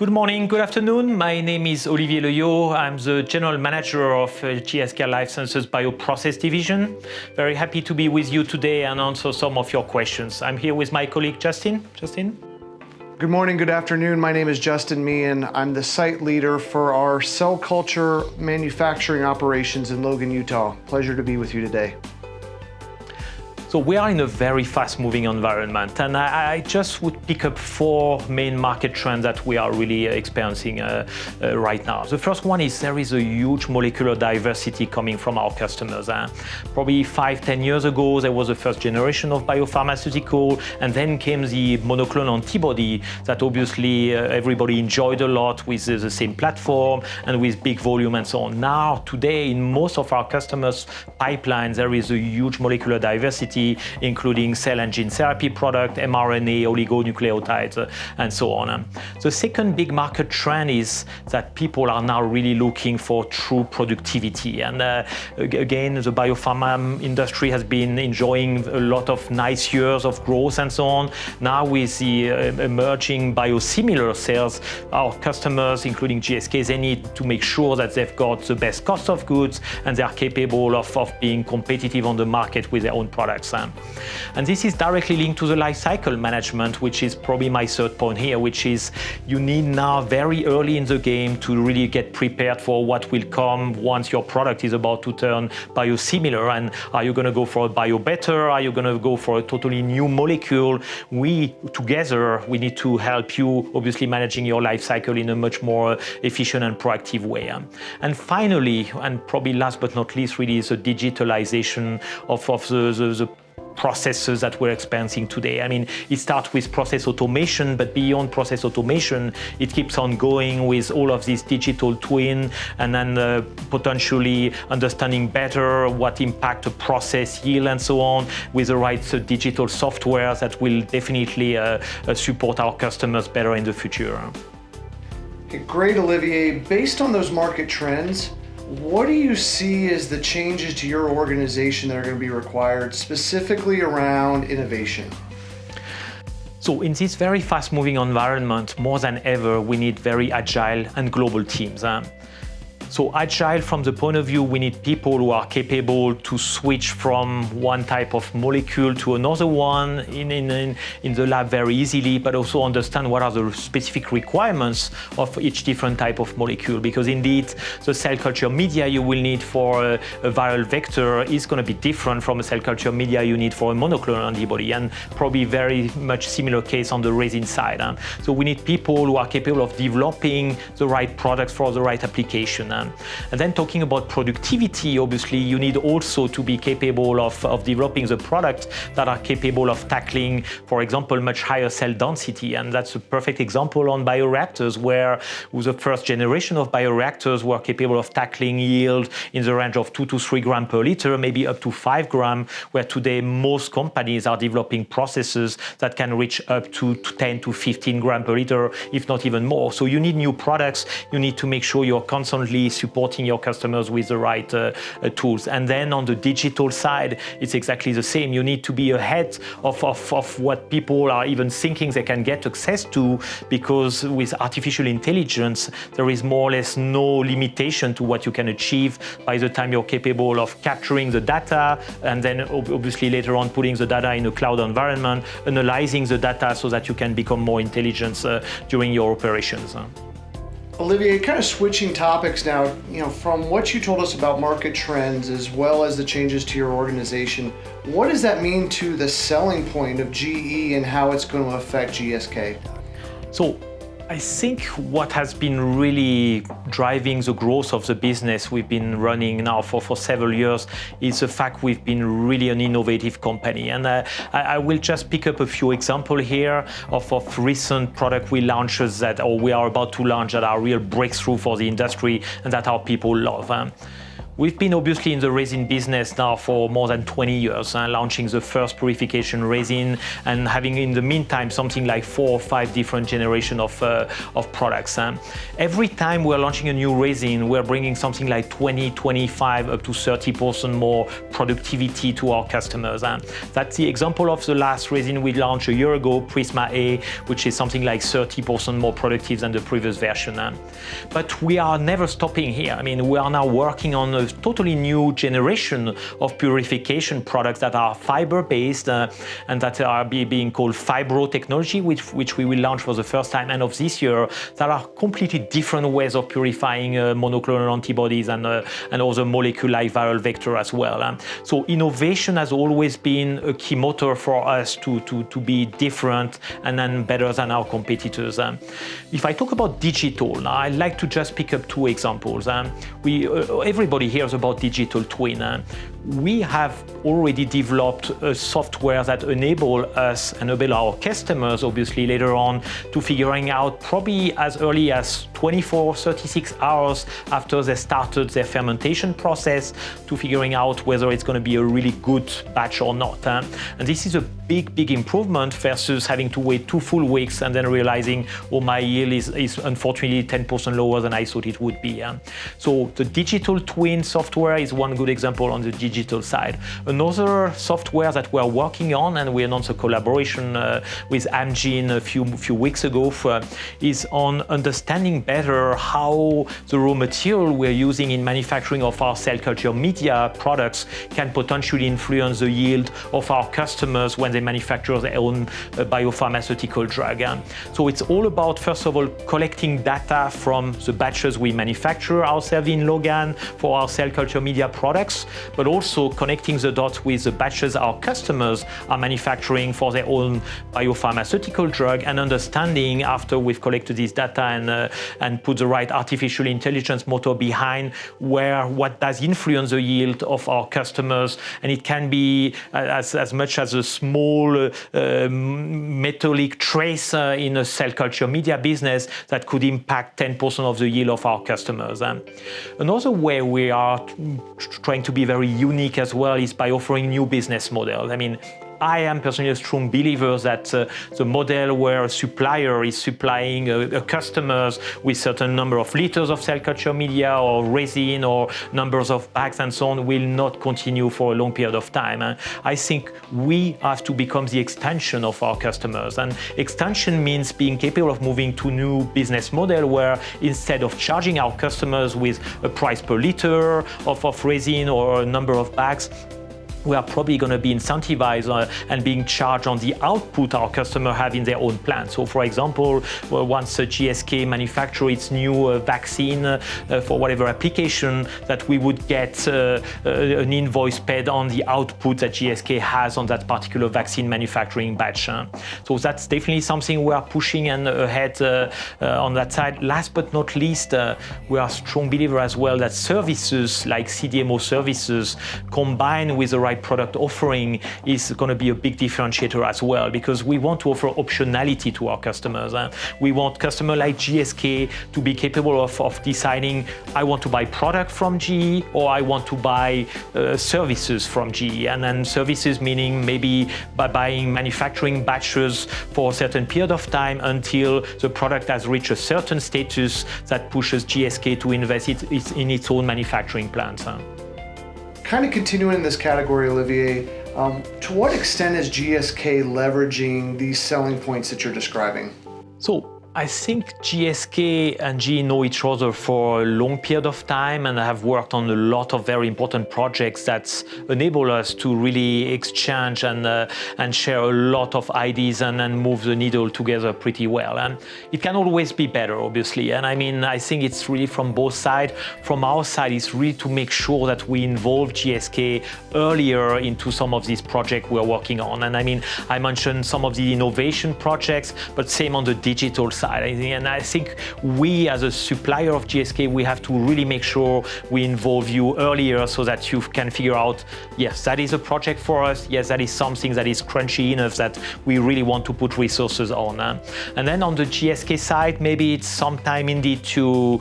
Good morning, good afternoon. My name is Olivier Leuillot. I'm the General Manager of GSK Life Sciences Bioprocess Division. Very happy to be with you today and answer some of your questions. I'm here with my colleague Justin. Justin? Good morning, good afternoon. My name is Justin Meehan. I'm the site leader for our cell culture manufacturing operations in Logan, Utah. Pleasure to be with you today. So we are in a very fast-moving environment, and I just would pick up four main market trends that we are really experiencing right now. The first one is there is a huge molecular diversity coming from our customers. Probably 5-10 years ago, there was the first generation of biopharmaceutical, and then came the monoclonal antibody that obviously everybody enjoyed a lot with the same platform and with big volume and so on. Now, today, in most of our customers' pipelines, there is a huge molecular diversity, including cell and gene therapy product, mRNA, oligonucleotides, and so on. The second big market trend is that people are now really looking for true productivity. And again, the biopharma industry has been enjoying a lot of nice years of growth and so on. Now with the emerging biosimilar sales, our customers, including GSK, they need to make sure that they've got the best cost of goods and they are capable of being competitive on the market with their own products. And this is directly linked to the life cycle management, which is probably my third point here, which is you need now very early in the game to really get prepared for what will come once your product is about to turn biosimilar. And are you going to go for a bio-better? Are you going to go for a totally new molecule? We need to help you obviously managing your life cycle in a much more efficient and proactive way. And finally, and probably last but not least, really is the digitalization of the processes that we're experiencing today. I mean, it starts with process automation, but beyond process automation, it keeps on going with all of this digital twin and then potentially understanding better what impact a process, yield, and so on with the right digital software that will definitely support our customers better in the future. Okay, great, Olivier. Based on those market trends, what do you see as the changes to your organization that are going to be required specifically around innovation? So in this very fast-moving environment, more than ever, we need very agile and global teams. So agile from the point of view, we need people who are capable to switch from one type of molecule to another one in the lab very easily, but also understand what are the specific requirements of each different type of molecule. Because indeed, the cell culture media you will need for a viral vector is going to be different from a cell culture media you need for a monoclonal antibody, and probably very much similar case on the resin side. So we need people who are capable of developing the right products for the right application. And then talking about productivity, obviously, you need also to be capable of developing the products that are capable of tackling, for example, much higher cell density. And that's a perfect example on bioreactors, where with the first generation of bioreactors were capable of tackling yield in the range of 2 to 3 grams per liter, maybe up to 5 grams, where today most companies are developing processes that can reach up to 10 to 15 grams per liter, if not even more. So you need new products. You need to make sure you're constantly supporting your customers with the right tools. And then on the digital side, it's exactly the same. You need to be ahead of what people are even thinking they can get access to, because with artificial intelligence, there is more or less no limitation to what you can achieve by the time you're capable of capturing the data, and then obviously later on putting the data in a cloud environment, analyzing the data so that you can become more intelligent during your operations. Olivier, kind of switching topics now, from what you told us about market trends as well as the changes to your organization, what does that mean to the selling point of GE and how it's going to affect GSK? So I think what has been really driving the growth of the business we've been running now for several years is the fact we've been really an innovative company. And I will just pick up a few examples here of recent product we launched we are about to launch that are real breakthrough for the industry and that our people love. We've been obviously in the resin business now for more than 20 years, launching the first purification resin and having in the meantime something like 4 or 5 different generations of products. Every time we're launching a new resin, we're bringing something like 20, 25, up to 30% more productivity to our customers. That's the example of the last resin we launched a year ago, Prisma A, which is something like 30% more productive than the previous version. But we are never stopping here. I mean, we are now working on a totally new generation of purification products that are fiber-based and that are being called Fibro technology, which we will launch for the first time end of this year, that are completely different ways of purifying monoclonal antibodies and other molecule like viral vector as well. So innovation has always been a key motor for us to be different and then better than our competitors. If I talk about digital, now I'd like to just pick up 2 examples. Everybody hears about digital twin. We have already developed a software that enable our customers, obviously later on, to figuring out probably as early as 24, 36 hours after they started their fermentation process to figuring out whether it's going to be a really good batch or not. And this is a big improvement versus having to wait 2 full weeks and then realizing, oh, my yield is unfortunately 10% lower than I thought it would be. So the digital twin software is one good example on the digital side. Another software that we're working on, and we announced a collaboration with Amgen a few weeks ago, is on understanding better how the raw material we're using in manufacturing of our cell culture media products can potentially influence the yield of our customers when they manufacture their own biopharmaceutical drug. So it's all about, first of all, collecting data from the batches we manufacture ourselves in Logan for our cell culture media products, but also connecting the dots with the batches our customers are manufacturing for their own biopharmaceutical drug, and understanding after we've collected this data and put the right artificial intelligence motor behind what does influence the yield of our customers. And it can be as much as a small metallic trace in a cell culture media business that could impact 10% of the yield of our customers. Another way we are trying to be very unique as well is by offering new business models. I mean, I am personally a strong believer that the model where a supplier is supplying a customers with certain number of liters of cell culture media or resin or numbers of bags and so on will not continue for a long period of time. I think we have to become the extension of our customers, and extension means being capable of moving to new business model where instead of charging our customers with a price per liter of resin or a number of bags, we are probably going to be incentivized and being charged on the output our customers have in their own plant. So, for example, once GSK manufactures its new vaccine for whatever application, that we would get an invoice paid on the output that GSK has on that particular vaccine manufacturing batch. So that's definitely something we are pushing and ahead on that side. Last but not least, we are a strong believer as well that services like CDMO services combined with the right product offering is going to be a big differentiator as well, because we want to offer optionality to our customers. We want customers like GSK to be capable of deciding, I want to buy product from GE or I want to buy services from GE. And then services meaning maybe by buying manufacturing batches for a certain period of time until the product has reached a certain status that pushes GSK to invest in its own manufacturing plants. Kind of continuing in this category, Olivier, to what extent is GSK leveraging these selling points that you're describing? So I think GSK and GE know each other for a long period of time and have worked on a lot of very important projects that enable us to really exchange and share a lot of ideas and move the needle together pretty well. And it can always be better, obviously. And I mean, I think it's really from both sides. From our side, it's really to make sure that we involve GSK earlier into some of these projects we're working on. And I mean, I mentioned some of the innovation projects, but same on the digital side. side. And I think we, as a supplier of GSK, we have to really make sure we involve you earlier so that you can figure out, yes, that is a project for us. Yes, that is something that is crunchy enough that we really want to put resources on. And then on the GSK side, maybe it's sometime indeed to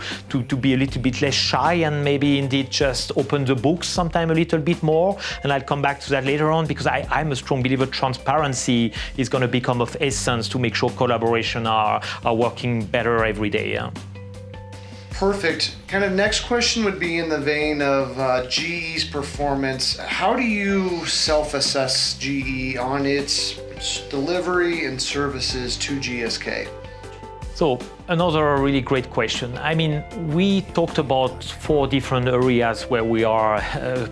be a little bit less shy and maybe indeed just open the books sometime a little bit more. And I'll come back to that later on, because I'm a strong believer transparency is going to become of essence to make sure collaboration are working better every day. Perfect. Kind of next question would be in the vein of GE's performance. How do you self-assess GE on its delivery and services to GSK? So another really great question. I mean, we talked about 4 different areas where we are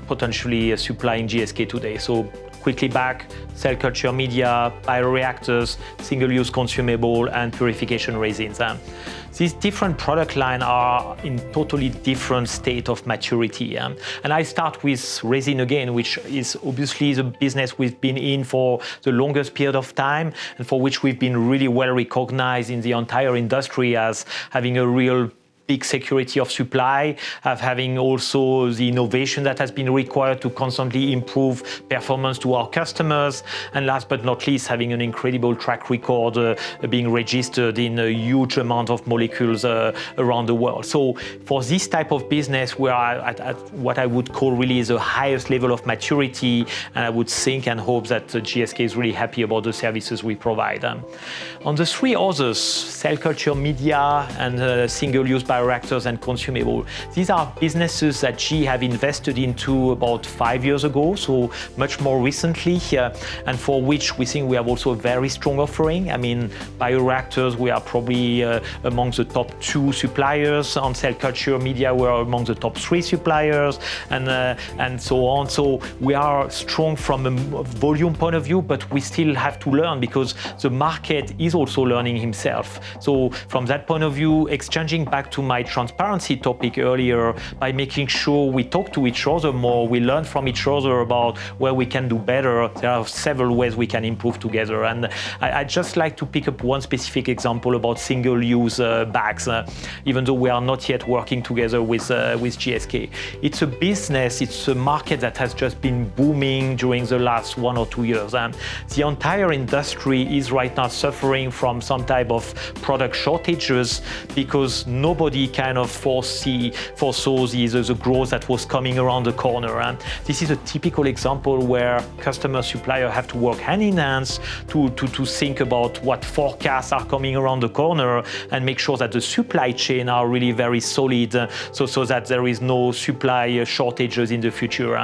potentially supplying GSK today. So quickly back, cell culture media, bioreactors, single-use consumable, and purification resins. These different product lines are in totally different state of maturity. And I start with resin again, which is obviously the business we've been in for the longest period of time and for which we've been really well recognized in the entire industry as having a real big security of supply, of having also the innovation that has been required to constantly improve performance to our customers, and last but not least, having an incredible track record being registered in a huge amount of molecules around the world. So for this type of business, we are at what I would call really the highest level of maturity, and I would think and hope that GSK is really happy about the services we provide. On the 3 others, cell culture media and single-use bioreactors and consumable, these are businesses that GE have invested into about 5 years ago, so much more recently, and for which we think we have also a very strong offering. I mean, bioreactors, we are probably among the top 2 suppliers. On cell culture media, we are among the top 3 suppliers, and so on. So we are strong from a volume point of view, but we still have to learn because the market is also learning himself. So from that point of view, exchanging back to my transparency topic earlier, by making sure we talk to each other more, we learn from each other about where we can do better. There are several ways we can improve together. And I'd just like to pick up one specific example about single-use bags, even though we are not yet working together with GSK. It's a business, it's a market that has just been booming during the last 1 or 2 years. The entire industry is right now suffering from some type of product shortages because nobody kind of foresaw the growth that was coming around the corner. And this is a typical example where customer supplier have to work hand in hand to think about what forecasts are coming around the corner and make sure that the supply chain are really very solid, so that there is no supply shortages in the future.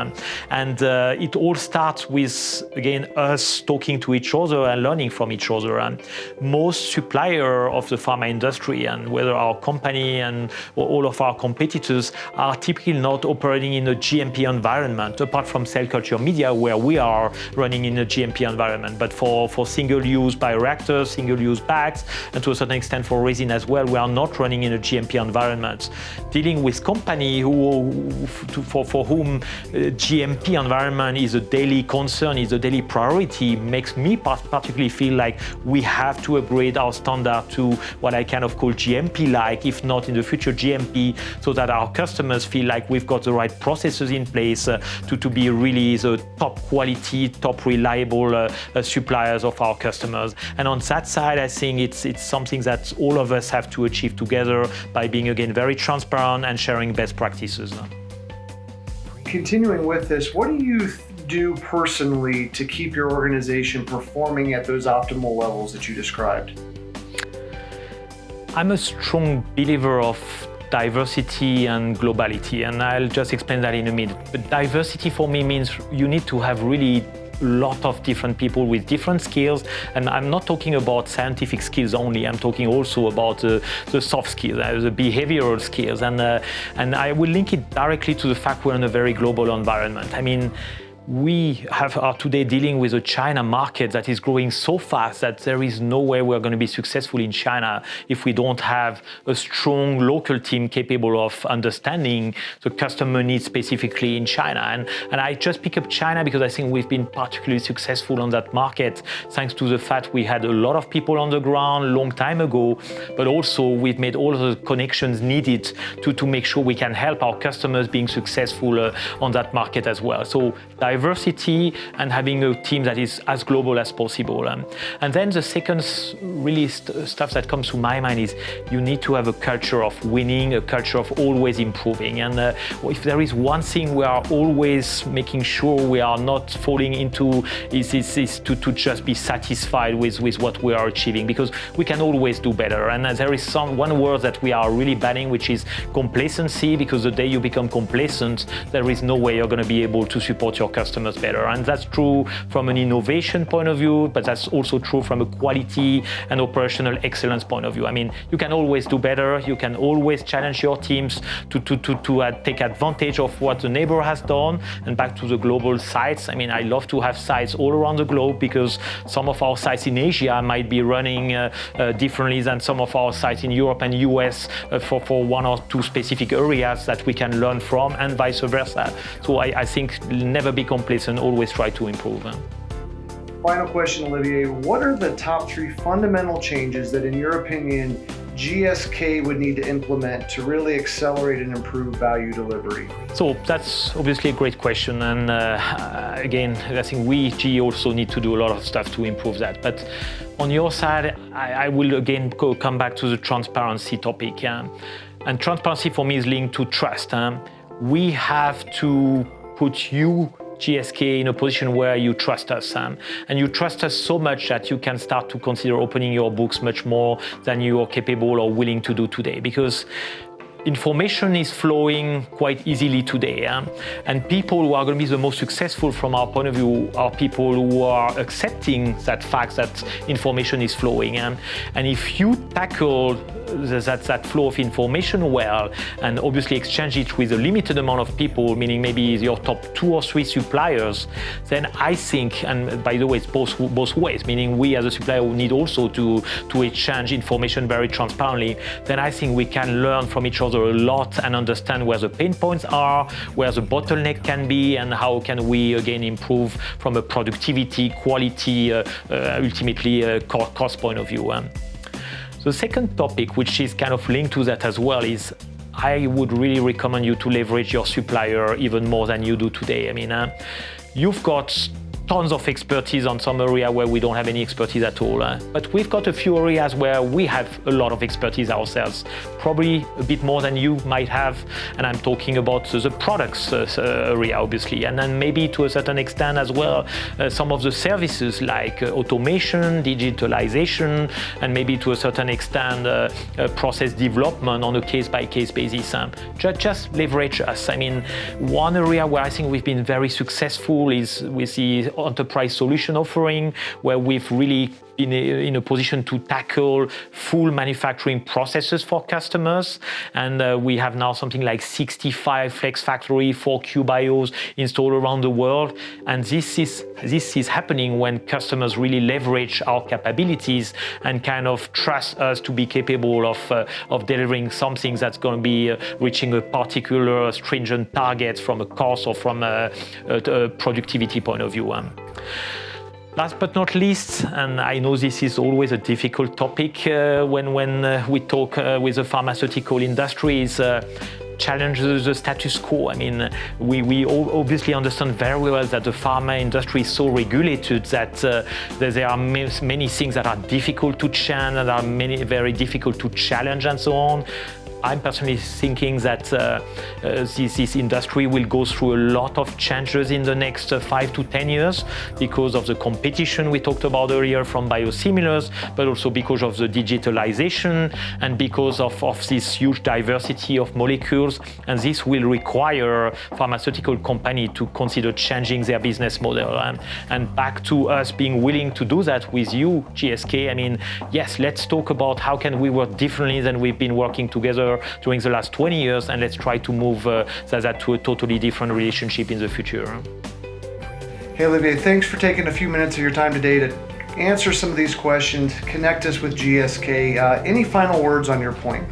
And it all starts with, again, us talking to each other and learning from each other. Most supplier of the pharma industry, and whether our company and all of our competitors, are typically not operating in a GMP environment, apart from cell culture media, where we are running in a GMP environment. But for single-use bioreactors, single-use bags, and to a certain extent for resin as well, we are not running in a GMP environment. Dealing with company for whom GMP environment is a daily concern, is a daily priority, makes me particularly feel like we have to upgrade our standard to what I kind of call GMP-like, if not in the future GMP, so that our customers feel like we've got the right processes in place to be really the top quality, top reliable suppliers of our customers. And on that side, I think it's something that all of us have to achieve together by being, again, very transparent and sharing best practices. Continuing with this, what do you do personally to keep your organization performing at those optimal levels that you described? I'm a strong believer of diversity and globality, and I'll just explain that in a minute. But diversity for me means you need to have really a lot of different people with different skills, and I'm not talking about scientific skills only. I'm talking also about the soft skills, the behavioral skills, and I will link it directly to the fact we're in a very global environment. I mean, we are today dealing with a China market that is growing so fast that there is no way we're going to be successful in China if we don't have a strong local team capable of understanding the customer needs specifically in China. And I just pick up China because I think we've been particularly successful on that market thanks to the fact we had a lot of people on the ground a long time ago, but also we've made all of the connections needed to make sure we can help our customers being successful on that market as well. So diversity and having a team that is as global as possible. And then the second really stuff that comes to my mind is you need to have a culture of winning, a culture of always improving. And if there is one thing we are always making sure we are not falling into is to just be satisfied with what we are achieving, because we can always do better. And there is one word that we are really banning, which is complacency, because the day you become complacent, there is no way you're going to be able to support your customers better. And that's true from an innovation point of view, but that's also true from a quality and operational excellence point of view. I mean, you can always do better. You can always challenge your teams to take advantage of what the neighbor has done. And back to the global sites, I mean, I love to have sites all around the globe, because some of our sites in Asia might be running differently than some of our sites in Europe and US for one or two specific areas that we can learn from, and vice versa. So I think never be complacent, always try to improve. Final question, Olivier. What are the top 3 fundamental changes that, in your opinion, GSK would need to implement to really accelerate and improve value delivery? So that's obviously a great question. And again, I think we, GE, also need to do a lot of stuff to improve that. But on your side, I will again come back to the transparency topic. And transparency for me is linked to trust. We have to put you, GSK, in a position where you trust us, and you trust us so much that you can start to consider opening your books much more than you are capable or willing to do today, because information is flowing quite easily today, and people who are going to be the most successful from our point of view are people who are accepting that fact that information is flowing. And if you tackle that flow of information well, and obviously exchange it with a limited amount of people, meaning maybe your top 2 or 3 suppliers, then I think, and by the way, it's both ways, meaning we as a supplier need also to exchange information very transparently, then I think we can learn from each other a lot and understand where the pain points are, where the bottleneck can be, and how can we again improve from a productivity, quality, ultimately cost point of view. The second topic, which is kind of linked to that as well, is I would really recommend you to leverage your supplier even more than you do today. I mean, you've got tons of expertise on some area where we don't have any expertise at all. But we've got a few areas where we have a lot of expertise ourselves, probably a bit more than you might have. And I'm talking about the products area, obviously. And then maybe to a certain extent as well, some of the services like automation, digitalization, and maybe to a certain extent, process development on a case-by-case basis. Just leverage us. I mean, one area where I think we've been very successful is with the enterprise solution offering, where we've really been in a position to tackle full manufacturing processes for customers. And we have now something like 65 Flex Factory 4Q bios installed around the world. And this is happening when customers really leverage our capabilities and kind of trust us to be capable of delivering something that's going to be reaching a particular stringent target from a cost or from a productivity point of view. Last but not least, and I know this is always a difficult topic when we talk with the pharmaceutical industry, is challenge the status quo. I mean, we obviously understand very well that the pharma industry is so regulated that there are many things that are difficult to change, that are very difficult to challenge and so on. I'm personally thinking that this industry will go through a lot of changes in the next 5 to 10 years because of the competition we talked about earlier from biosimilars, but also because of the digitalization and because of this huge diversity of molecules. And this will require pharmaceutical companies to consider changing their business model. And back to us being willing to do that with you, GSK. I mean, yes, let's talk about how can we work differently than we've been working together during the last 20 years, and let's try to move that to a totally different relationship in the future. Hey, Olivier, thanks for taking a few minutes of your time today to answer some of these questions, connect us with GSK. Any final words on your point?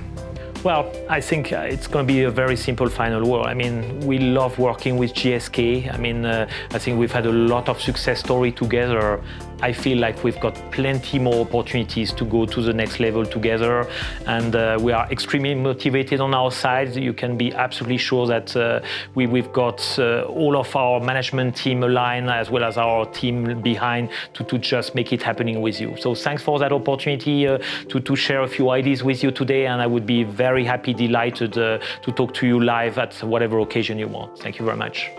Well, I think it's going to be a very simple final word. I mean, we love working with GSK. I mean, I think we've had a lot of success story together. I feel like we've got plenty more opportunities to go to the next level together, and we are extremely motivated on our side. You can be absolutely sure that we've got all of our management team aligned, as well as our team behind to just make it happening with you. So thanks for that opportunity to share a few ideas with you today, and I would be very happy, delighted to talk to you live at whatever occasion you want. Thank you very much.